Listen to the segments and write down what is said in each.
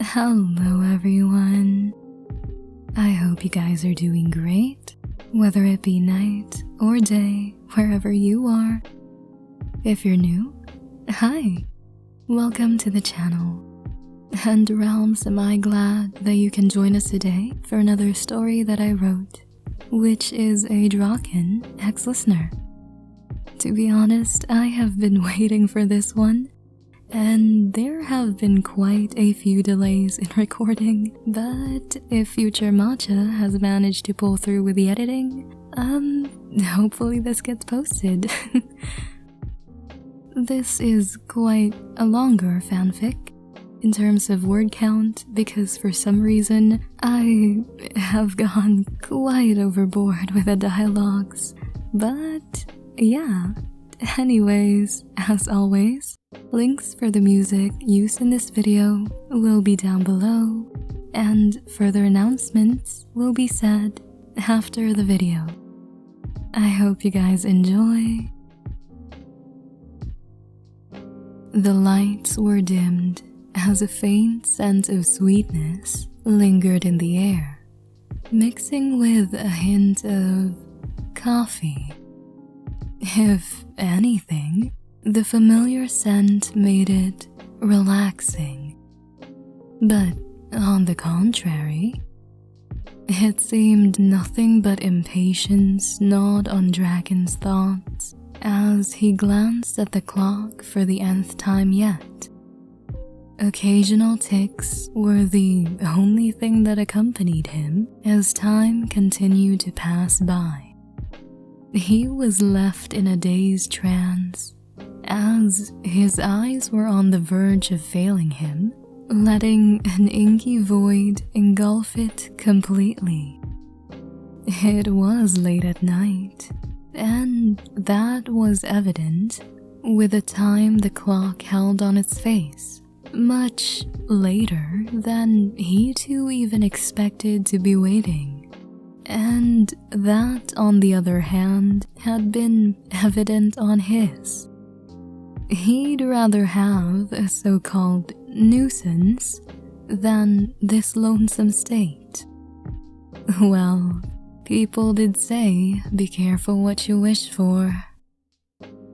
Hello everyone. I hope you guys are doing great, whether it be night or day, wherever you are. If you're new, hi, welcome to the channel. And realms, am I glad that you can join us today for another story that I wrote, which is a Draken ex-listener. To be honest, I have been waiting for this one, and there have been quite a few delays in recording, but if future Matcha has managed to pull through with the editing, hopefully this gets posted. This is quite a longer fanfic in terms of word count because for some reason I have gone quite overboard with the dialogues, but yeah. Anyways, as always, links for the music used in this video will be down below, and further announcements will be said after the video. I hope you guys enjoy. The lights were dimmed as a faint scent of sweetness lingered in the air, mixing with a hint of coffee. If anything, the familiar scent made it relaxing. But on the contrary, it seemed nothing but impatience gnawed on Draken's thoughts as he glanced at the clock for the nth time yet. Occasional ticks were the only thing that accompanied him as time continued to pass by. He was left in a dazed trance as his eyes were on the verge of failing him, letting an inky void engulf it completely. It was late at night, and that was evident with the time the clock held on its face, much later than he too even expected to be waiting. And that, on the other hand, had been evident on his. He'd rather have a so-called nuisance than this lonesome state. Well, people did say, be careful what you wish for.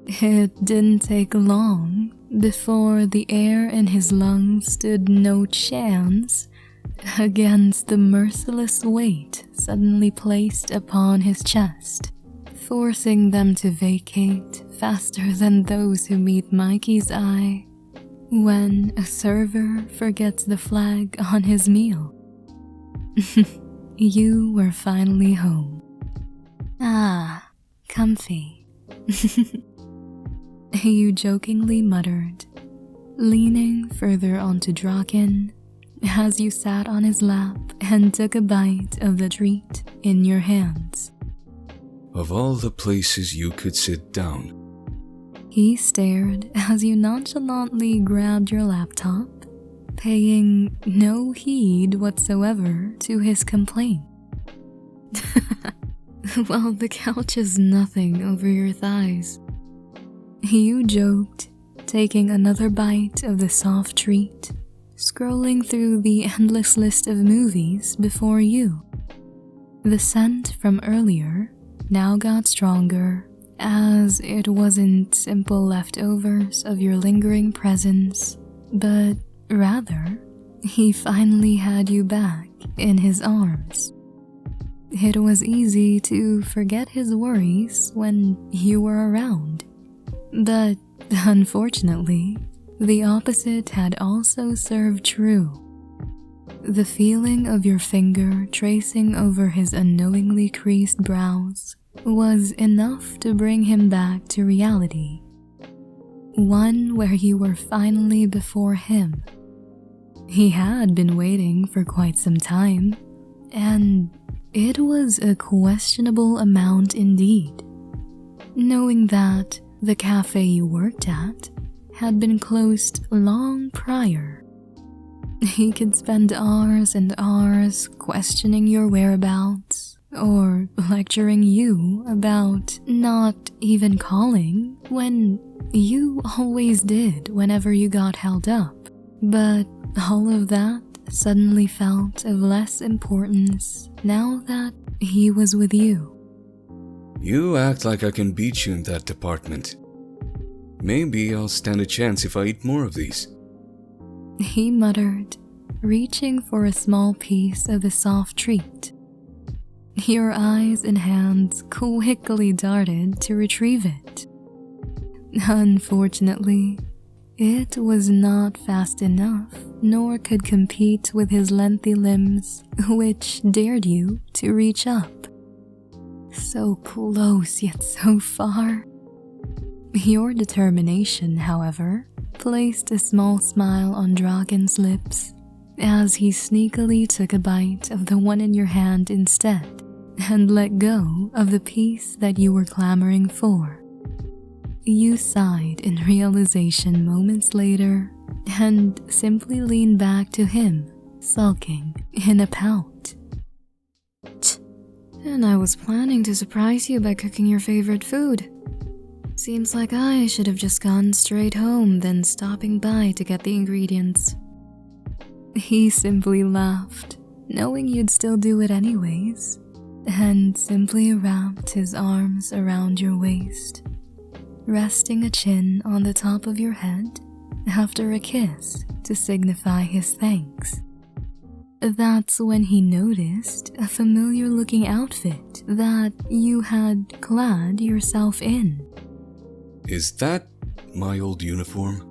It didn't take long before the air in his lungs stood no chance against the merciless weight suddenly placed upon his chest, forcing them to vacate faster than those who meet Mikey's eye when a server forgets the flag on his meal. You were finally home. Ah, comfy. You jokingly muttered, leaning further onto Draken as you sat on his lap and took a bite of the treat in your hands. Of all the places you could sit down. He stared as you nonchalantly grabbed your laptop, paying no heed whatsoever to his complaint. Well, the couch is nothing over your thighs. You joked, taking another bite of the soft treat, scrolling through the endless list of movies before you. The scent from earlier now got stronger as it wasn't simple leftovers of your lingering presence, but rather, he finally had you back in his arms. It was easy to forget his worries when you were around, but unfortunately, the opposite had also served true. The feeling of your finger tracing over his unknowingly creased brows was enough to bring him back to reality. One where you were finally before him. He had been waiting for quite some time, and it was a questionable amount indeed. Knowing that the cafe you worked at had been closed long prior. He could spend hours and hours questioning your whereabouts or lecturing you about not even calling when you always did whenever you got held up. But all of that suddenly felt of less importance now that he was with you. You act like I can beat you in that department. Maybe I'll stand a chance if I eat more of these. He muttered, reaching for a small piece of the soft treat. Your eyes and hands quickly darted to retrieve it. Unfortunately, it was not fast enough, nor could compete with his lengthy limbs, which dared you to reach up. So close yet so far. Your determination, however, placed a small smile on Draken's lips as he sneakily took a bite of the one in your hand instead and let go of the piece that you were clamoring for. You sighed in realization moments later and simply leaned back to him, sulking in a pout. And I was planning to surprise you by cooking your favorite food. Seems like I should have just gone straight home than stopping by to get the ingredients. He simply laughed, knowing you'd still do it anyways, and simply wrapped his arms around your waist, resting a chin on the top of your head after a kiss to signify his thanks. That's when he noticed a familiar-looking outfit that you had clad yourself in. Is that my old uniform?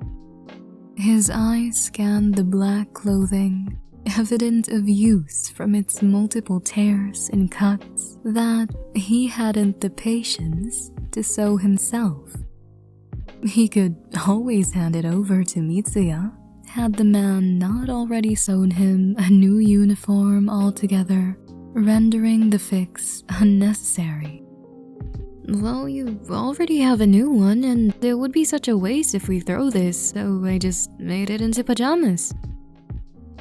His eyes scanned the black clothing, evident of use from its multiple tears and cuts that he hadn't the patience to sew himself. He could always hand it over to Mitsuya had the man not already sewn him a new uniform altogether, rendering the fix unnecessary. Well, you already have a new one, and it would be such a waste if we throw this, so I just made it into pajamas.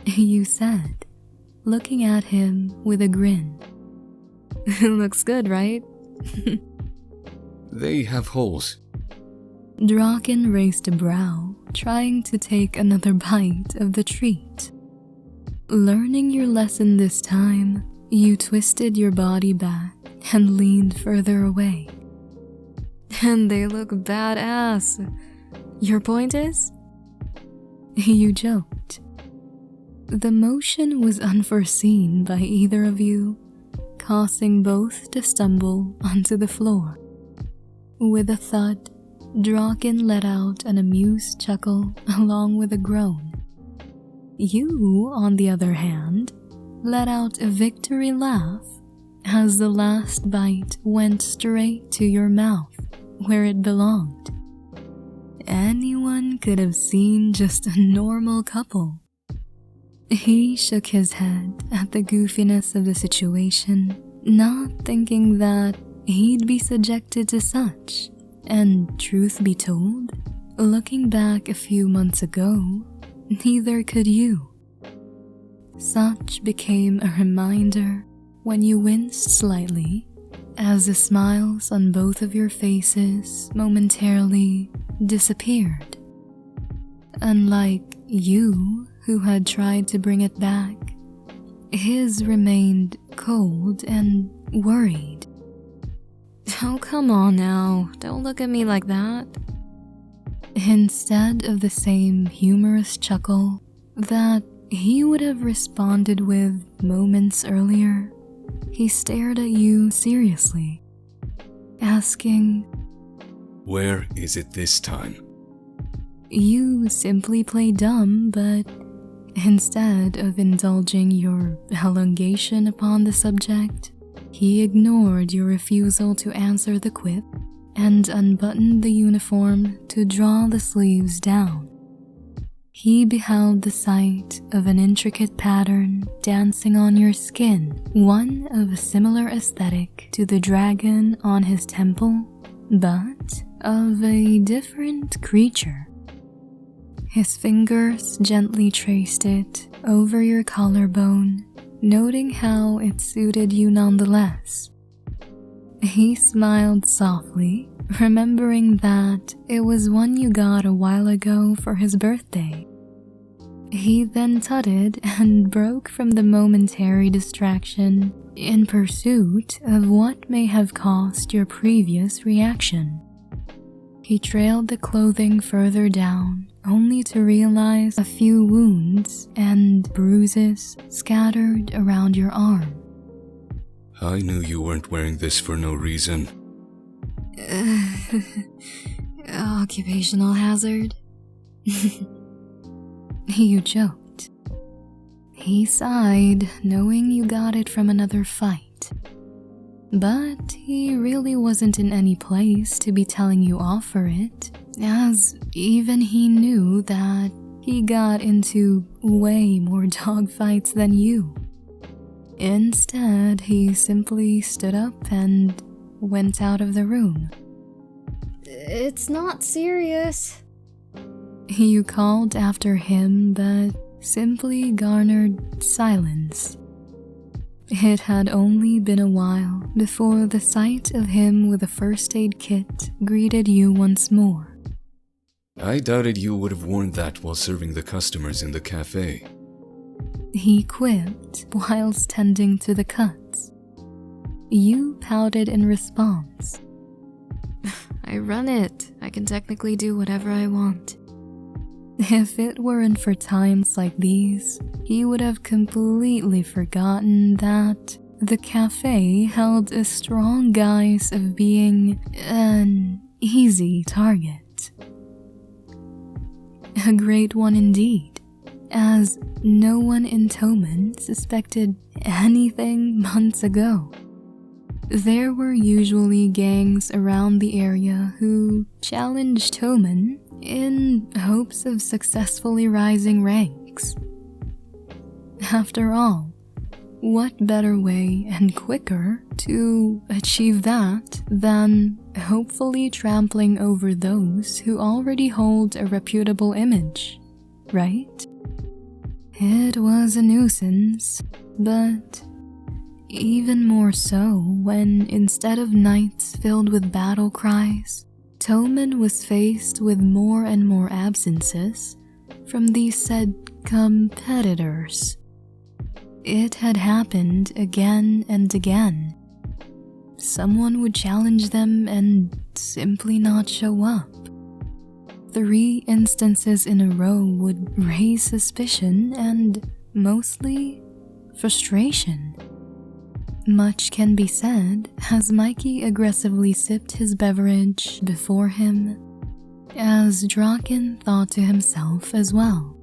You said, looking at him with a grin. Looks good, right? They have holes. Draken raised a brow, trying to take another bite of the treat. Learning your lesson this time, you twisted your body back and leaned further away. And they look badass. Your point is? You joked. The motion was unforeseen by either of you, causing both to stumble onto the floor. With a thud, Draken let out an amused chuckle along with a groan. You, on the other hand, let out a victory laugh as the last bite went straight to your mouth where it belonged. Anyone could have seen just a normal couple. He shook his head at the goofiness of the situation, not thinking that he'd be subjected to such. And truth be told, looking back a few months ago, neither could you. Such became a reminder when you winced slightly as the smiles on both of your faces momentarily disappeared. Unlike you, who had tried to bring it back, his remained cold and worried. Oh, come on now, don't look at me like that. Instead of the same humorous chuckle that he would have responded with moments earlier, he stared at you seriously, asking, Where is it this time? You simply play dumb, but instead of indulging your elongation upon the subject, he ignored your refusal to answer the quip and unbuttoned the uniform to draw the sleeves down. He beheld the sight of an intricate pattern dancing on your skin, one of a similar aesthetic to the dragon on his temple, but of a different creature. His fingers gently traced it over your collarbone, noting how it suited you nonetheless. He smiled softly, remembering that it was one you got a while ago for his birthday. He then tutted and broke from the momentary distraction in pursuit of what may have caused your previous reaction. He trailed the clothing further down, only to realize a few wounds and bruises scattered around your arm. I knew you weren't wearing this for no reason. Occupational hazard? You joked. He sighed, knowing you got it from another fight. But he really wasn't in any place to be telling you off for it, as even he knew that he got into way more dogfights than you. Instead, he simply stood up and went out of the room. It's not serious. You called after him, but simply garnered silence. It had only been a while before the sight of him with a first aid kit greeted you once more. I doubted you would have worn that while serving the customers in the cafe. He quipped whilst tending to the cuts. You pouted in response. I run it. I can technically do whatever I want. If it weren't for times like these, he would have completely forgotten that the cafe held a strong guise of being an easy target. A great one indeed, as no one in Toman suspected anything months ago. There were usually gangs around the area who challenged Toman in hopes of successfully rising ranks. After all, what better way and quicker to achieve that than hopefully trampling over those who already hold a reputable image, right? It was a nuisance, but even more so when instead of nights filled with battle cries, Toman was faced with more and more absences from these said competitors. It had happened again and again. Someone would challenge them and simply not show up. 3 instances in a row would raise suspicion and, mostly, frustration. Much can be said as Mikey aggressively sipped his beverage before him, as Draken thought to himself as well.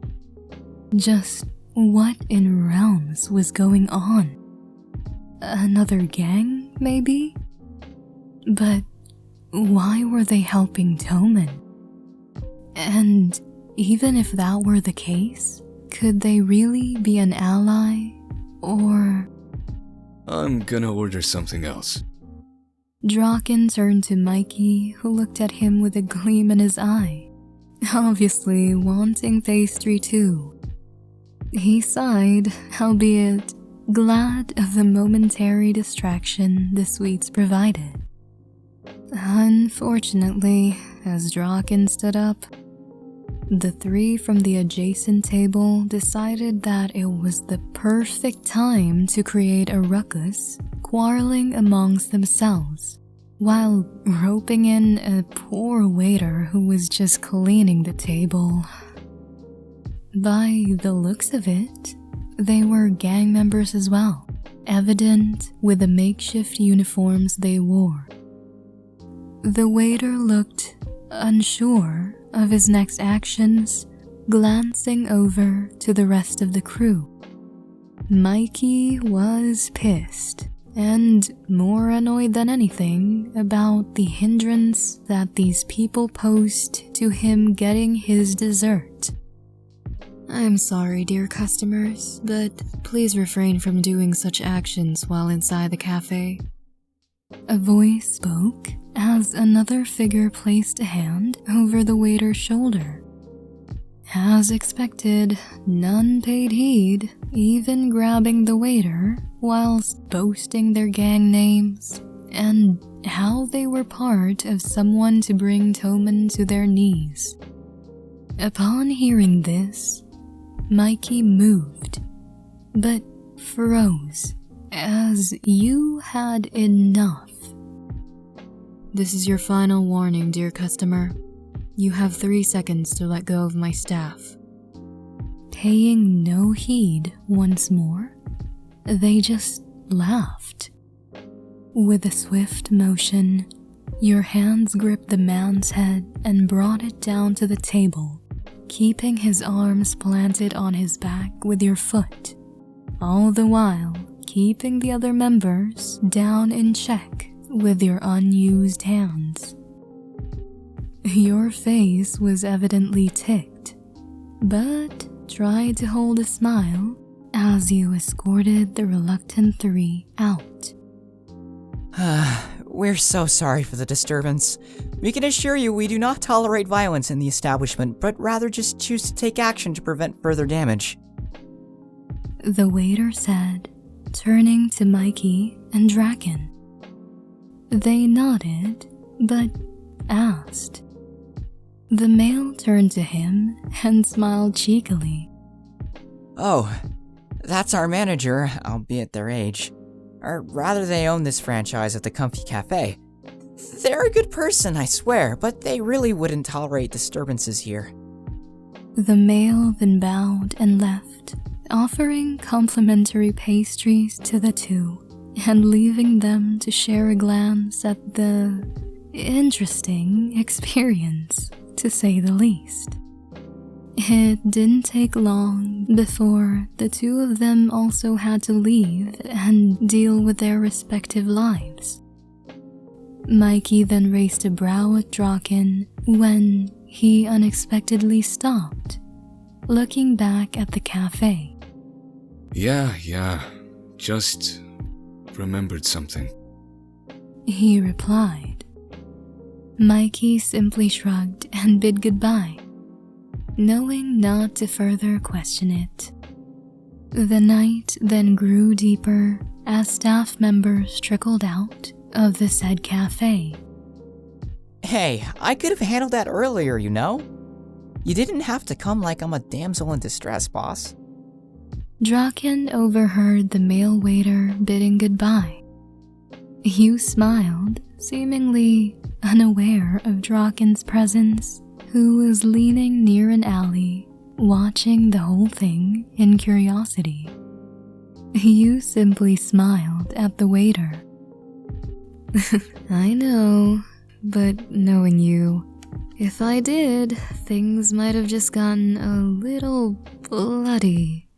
Just what in realms was going on? Another gang, maybe? But why were they helping Toman? And even if that were the case, could they really be an ally, or... I'm gonna order something else. Draken turned to Mikey, who looked at him with a gleam in his eye, obviously wanting pastry too. He sighed, albeit glad of the momentary distraction the sweets provided. Unfortunately, as Draken stood up, the 3 from the adjacent table decided that it was the perfect time to create a ruckus, quarreling amongst themselves, while roping in a poor waiter who was just cleaning the table. By the looks of it, they were gang members as well, evident with the makeshift uniforms they wore. The waiter looked unsure of his next actions, glancing over to the rest of the crew. Mikey was pissed, and more annoyed than anything about the hindrance that these people posed to him getting his dessert. I'm sorry, dear customers, but please refrain from doing such actions while inside the cafe. A voice spoke as another figure placed a hand over the waiter's shoulder. As expected, none paid heed, even grabbing the waiter whilst boasting their gang names and how they were part of someone to bring Toman to their knees. Upon hearing this, Mikey moved, but froze as you had enough. This is your final warning, dear customer. You have 3 seconds to let go of my staff. Paying no heed once more, they just laughed. With a swift motion, your hands gripped the man's head and brought it down to the table, keeping his arms planted on his back with your foot, all the while keeping the other members down in check with your unused hands. Your face was evidently ticked, but tried to hold a smile as you escorted the reluctant three out. We're so sorry for the disturbance. We can assure you we do not tolerate violence in the establishment, but rather just choose to take action to prevent further damage. The waiter said, turning to Mikey and Draken. They nodded, but asked. The male turned to him and smiled cheekily. Oh, that's our manager, albeit their age. Or rather, they own this franchise at the Comfy Cafe. They're a good person, I swear, but they really wouldn't tolerate disturbances here. The male then bowed and left, offering complimentary pastries to the two and leaving them to share a glance at the interesting experience, to say the least. It didn't take long before the two of them also had to leave and deal with their respective lives. Mikey then raised a brow at Draken when he unexpectedly stopped, looking back at the cafe. Yeah, just remembered something. He replied. Mikey simply shrugged and bid goodbye, knowing not to further question it. The night then grew deeper as staff members trickled out of the said cafe. Hey, I could have handled that earlier, you know? You didn't have to come like I'm a damsel in distress, boss. Draken overheard the male waiter bidding goodbye. You smiled, seemingly unaware of Draken's presence, who was leaning near an alley, watching the whole thing in curiosity. You simply smiled at the waiter. I know, but knowing you, if I did, things might have just gotten a little bloody.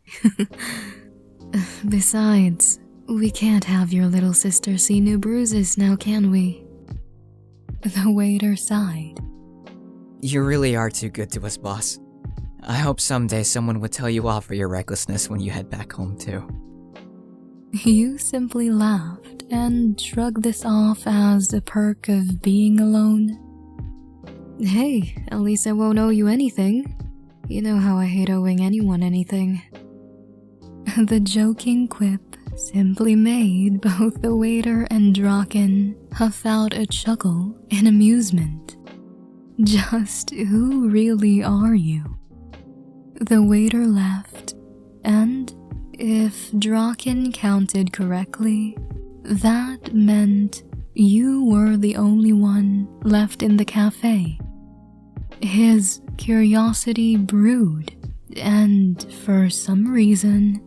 Besides, we can't have your little sister see new bruises now, can we? The waiter sighed. You really are too good to us, boss. I hope someday someone would tell you off for your recklessness when you head back home, too. You simply laughed and shrugged this off as a perk of being alone. Hey, at least I won't owe you anything. You know how I hate owing anyone anything. The joking quip simply made both the waiter and Draken huff out a chuckle in amusement. Just who really are you? The waiter left, and if Draken counted correctly, that meant you were the only one left in the cafe. His curiosity brewed, and for some reason,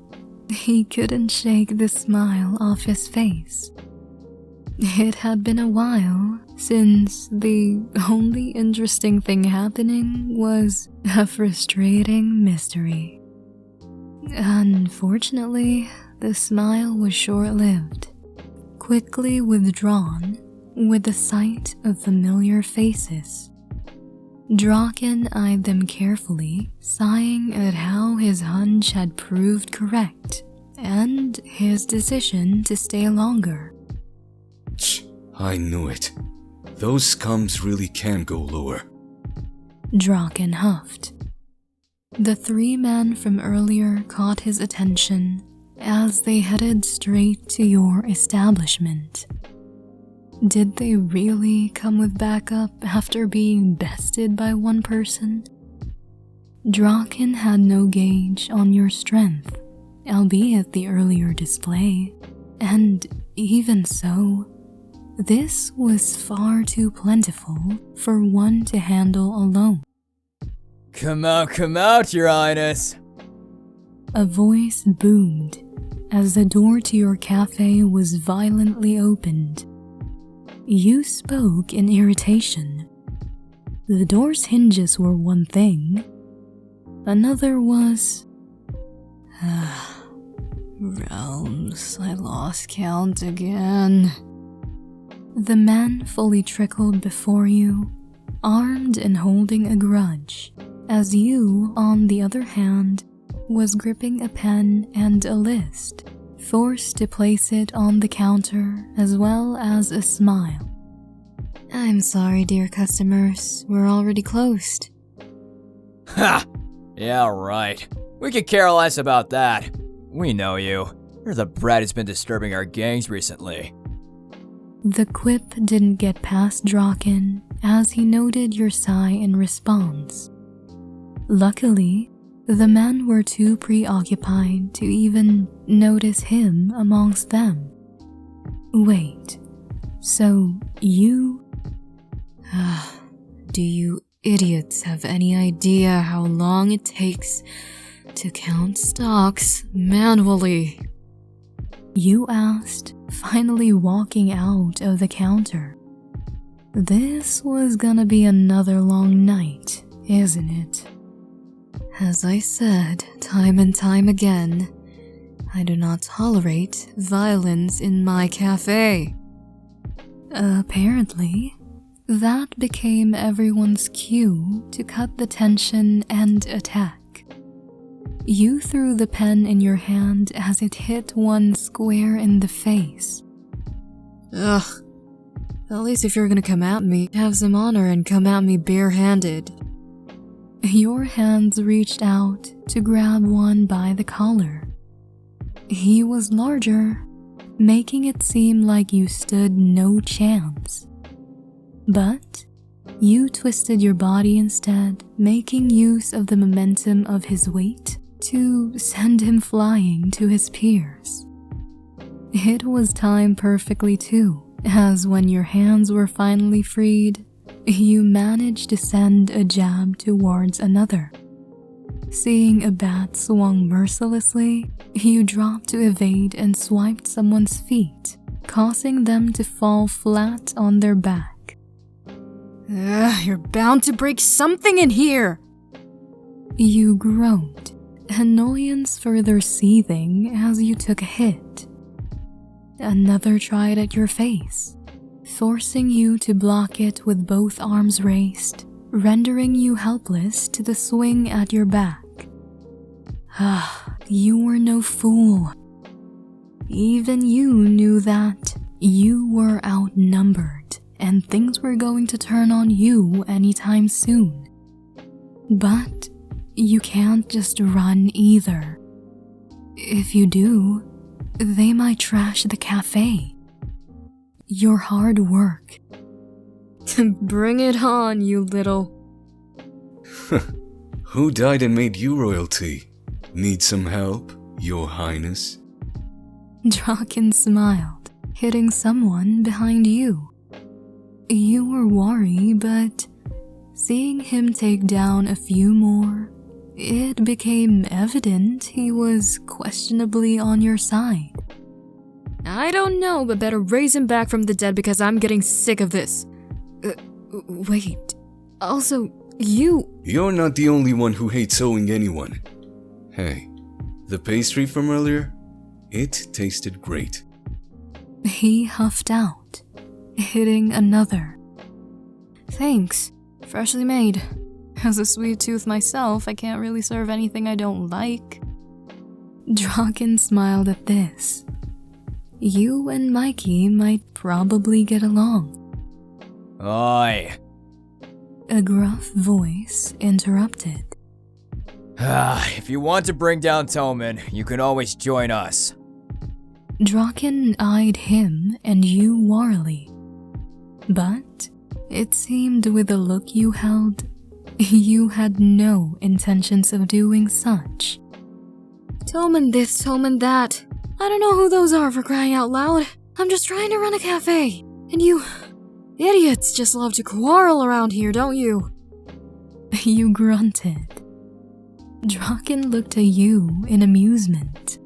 he couldn't shake the smile off his face. It had been a while since the only interesting thing happening was a frustrating mystery. Unfortunately, the smile was short-lived, quickly withdrawn with the sight of familiar faces. Draken eyed them carefully, sighing at how his hunch had proved correct and his decision to stay longer. I knew it. Those scums really can go lower. Draken huffed. The three men from earlier caught his attention as they headed straight to your establishment. Did they really come with backup after being bested by one person? Draken had no gauge on your strength, albeit the earlier display, and even so, this was far too plentiful for one to handle alone. Come out, Your Highness! A voice boomed as the door to your cafe was violently opened. You spoke in irritation. The door's hinges were one thing. Another was... realms, I lost count again. The man fully trickled before you, armed and holding a grudge, as you, on the other hand, was gripping a pen and a list, forced to place it on the counter as well as a smile. I'm sorry, dear customers. We're already closed. Ha! Yeah, right. We could care less about that. We know you. You're the brat who's been disturbing our gangs recently. The quip didn't get past Draken as he noted your sigh in response. Luckily, the men were too preoccupied to even notice him amongst them. Wait, so you... Do you idiots have any idea how long it takes to count stocks manually? You asked, finally walking out of the counter. This was gonna be another long night, isn't it? As I said time and time again, I do not tolerate violence in my cafe. Apparently, that became everyone's cue to cut the tension and attack. You threw the pen in your hand as it hit one square in the face. Ugh. At least if you're gonna come at me, have some honor and come at me barehanded. Your hands reached out to grab one by the collar. He was larger, making it seem like you stood no chance. But you twisted your body instead, making use of the momentum of his weight to send him flying to his peers. It was timed perfectly too, as when your hands were finally freed, you managed to send a jab towards another. Seeing a bat swung mercilessly, you dropped to evade and swiped someone's feet, causing them to fall flat on their back. You're bound to break something in here! You groaned, annoyance further seething as you took a hit. Another tried at your face, forcing you to block it with both arms raised, rendering you helpless to the swing at your back. You were no fool. Even you knew that you were outnumbered and things were going to turn on you anytime soon. But you can't just run either. If you do, they might trash the cafe. Your hard work. Bring it on, you little... Who died and made you royalty? Need some help, Your Highness? Draken smiled, hitting someone behind you. You were wary, but seeing him take down a few more, it became evident he was questionably on your side. I don't know, but better raise him back from the dead because I'm getting sick of this. Wait. Also, You're not the only one who hates owing anyone. Hey, the pastry from earlier? It tasted great. He huffed out, hitting another. Thanks. Freshly made. As a sweet tooth myself, I can't really serve anything I don't like. Draken smiled at this. You and Mikey might probably get along. Oi! A gruff voice interrupted. If you want to bring down Toman, you can always join us. Draken eyed him and you warily. But it seemed with the look you held, You had no intentions of doing such. Toman this, Toman that. I don't know who those are, for crying out loud. I'm just trying to run a cafe. And you idiots just love to quarrel around here, don't you? You grunted. Draken looked at you in amusement.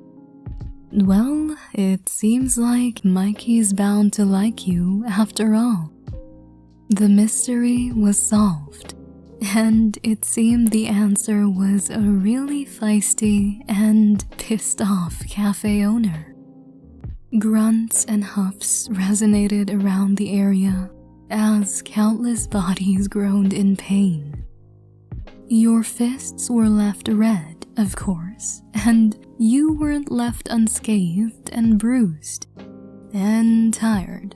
Well, it seems like Mikey's bound to like you after all. The mystery was solved, and it seemed the answer was a really feisty and pissed off cafe owner. Grunts and huffs resonated around the area as countless bodies groaned in pain. Your fists were left red, of course, and you weren't left unscathed and bruised and tired.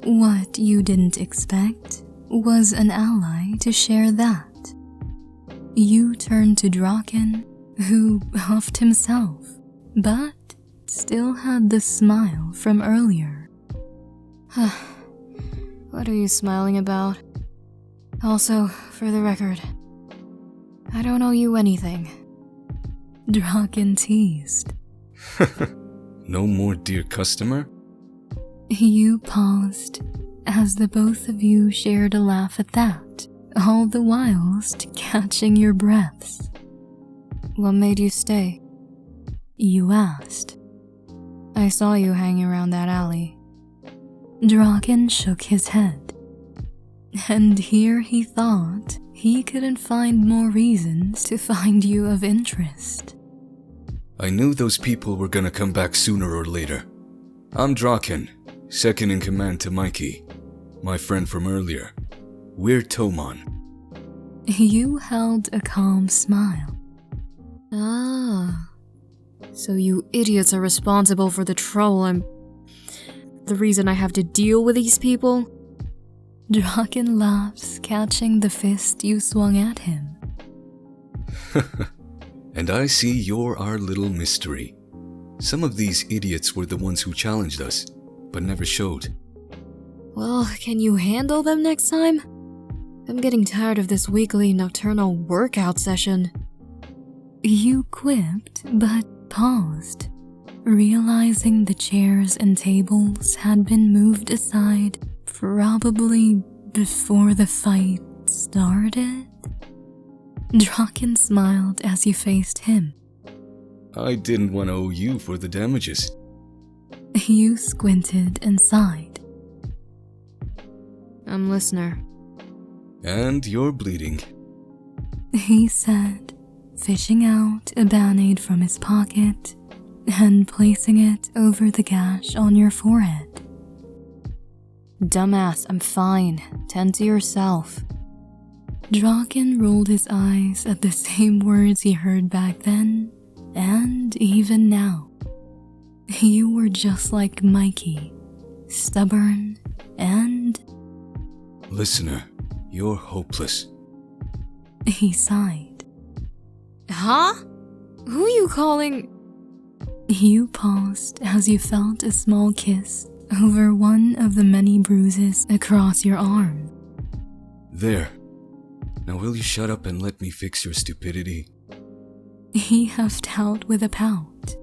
What you didn't expect was an ally to share that. You turned to Draken, who huffed himself, but still had the smile from earlier. What are you smiling about? Also, for the record, I don't owe you anything. Draken teased. No more dear customer? You paused as the both of you shared a laugh at that, all the whilst catching your breaths. What made you stay? You asked. I saw you hanging around that alley. Draken shook his head. And here he thought he couldn't find more reasons to find you of interest. I knew those people were gonna come back sooner or later. I'm Draken, second in command to Mikey, my friend from earlier. We're Toman. You held a calm smile. Ah, so you idiots are responsible for the trouble and the reason I have to deal with these people? Draken laughs, catching the fist you swung at him. And I see you're our little mystery. Some of these idiots were the ones who challenged us, but never showed. Well, can you handle them next time? I'm getting tired of this weekly nocturnal workout session. You quipped, but paused, realizing the chairs and tables had been moved aside probably before the fight started. Draken smiled as you faced him. I didn't want to owe you for the damages. You squinted and sighed. I'm listener. And you're bleeding. He said, fishing out a band-aid from his pocket and placing it over the gash on your forehead. Dumbass, I'm fine. Tend to yourself. Draken rolled his eyes at the same words he heard back then, and even now. You were just like Mikey, stubborn and... Listener, you're hopeless. He sighed. Huh? Who are you calling? You paused as you felt a small kiss over one of the many bruises across your arm. There. Now will you shut up and let me fix your stupidity? He huffed out with a pout.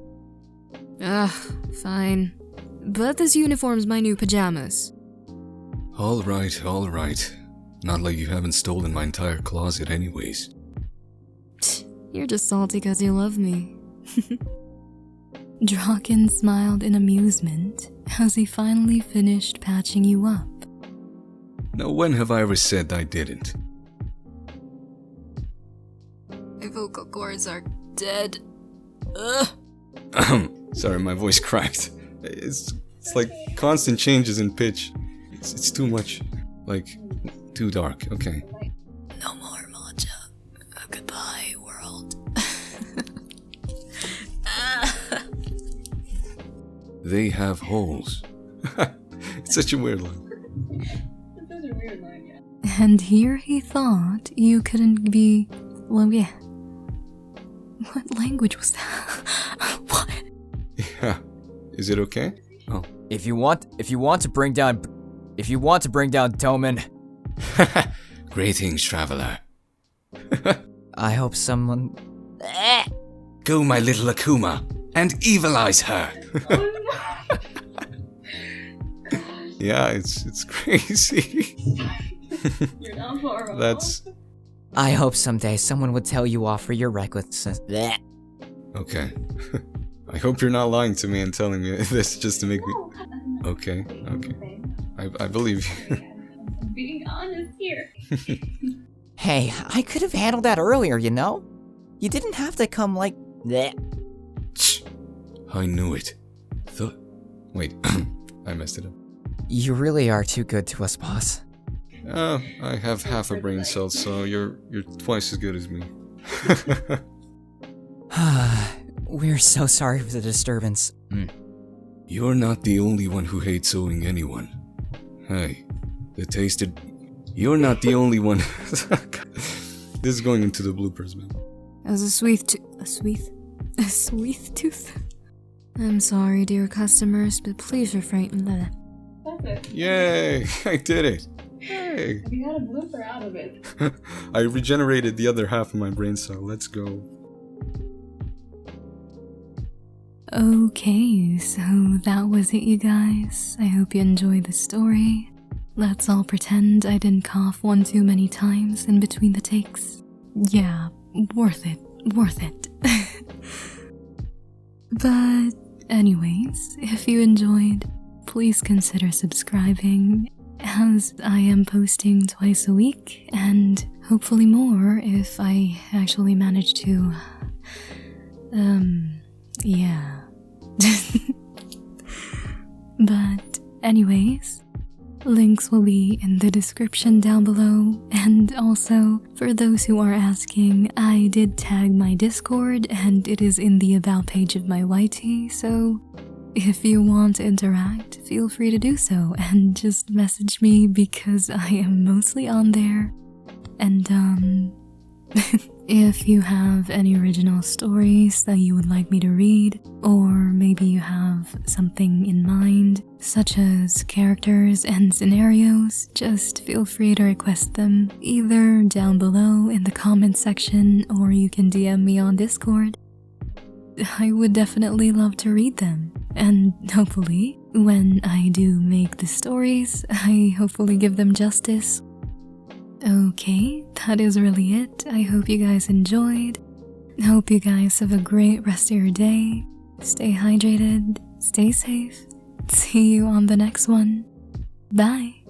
Ugh, fine. But this uniform's my new pajamas. All right. Not like you haven't stolen my entire closet anyways. You're just salty because you love me. Draken smiled in amusement as he finally finished patching you up. Now when have I ever said I didn't? My vocal cords are dead. Ugh. Sorry, my voice cracked. It's like constant changes in pitch. It's too much. Like, too dark. Okay. No more matcha. Goodbye, world. They have holes. It's such a weird line. And here he thought you couldn't be... Well, yeah. What language was that? What? Yeah. Is it okay? Oh. If you want to bring down Toman, Greetings, traveler. I hope someone... Go, my little Akuma, and evilize her. Yeah, it's crazy. You're not horrible. That's I hope someday someone would tell you off for your recklessness. okay. I hope you're not lying to me and telling me this just to make me. Okay. I believe you. I'm being honest here. Hey, I could have handled that earlier, you know? You didn't have to come like... Shh. I knew it. Wait, I messed it up. You really are too good to us, boss. I have half a brain cell, so you're twice as good as me. We're so sorry for the disturbance. You're not the only one who hates owing anyone. Hey, you're not the only one. This is going into the bloopers, man. As a sweet tooth. I'm sorry, dear customers, but please refrain. That's it. Yay! I did it! Hey! You got a blooper out of it. I regenerated the other half of my brain cell. Let's go. Okay, so that was it, you guys. I hope you enjoyed the story. Let's all pretend I didn't cough one too many times in between the takes. Yeah, worth it. But anyways, if you enjoyed, please consider subscribing, as I am posting twice a week, and hopefully more if I actually manage to, yeah. But anyways, links will be in the description down below, and also, for those who are asking, I did tag my Discord and it is in the about page of my YT, so if you want to interact, feel free to do so and just message me because I am mostly on there. And if you have any original stories that you would like me to read, or maybe you have something in mind, such as characters and scenarios, just feel free to request them either down below in the comments section, or you can DM me on Discord. I would definitely love to read them, and hopefully, when I do make the stories, I hopefully give them justice. Okay, that is really it. I hope you guys enjoyed. Hope you guys have a great rest of your day. Stay hydrated, stay safe. See you on the next one. Bye.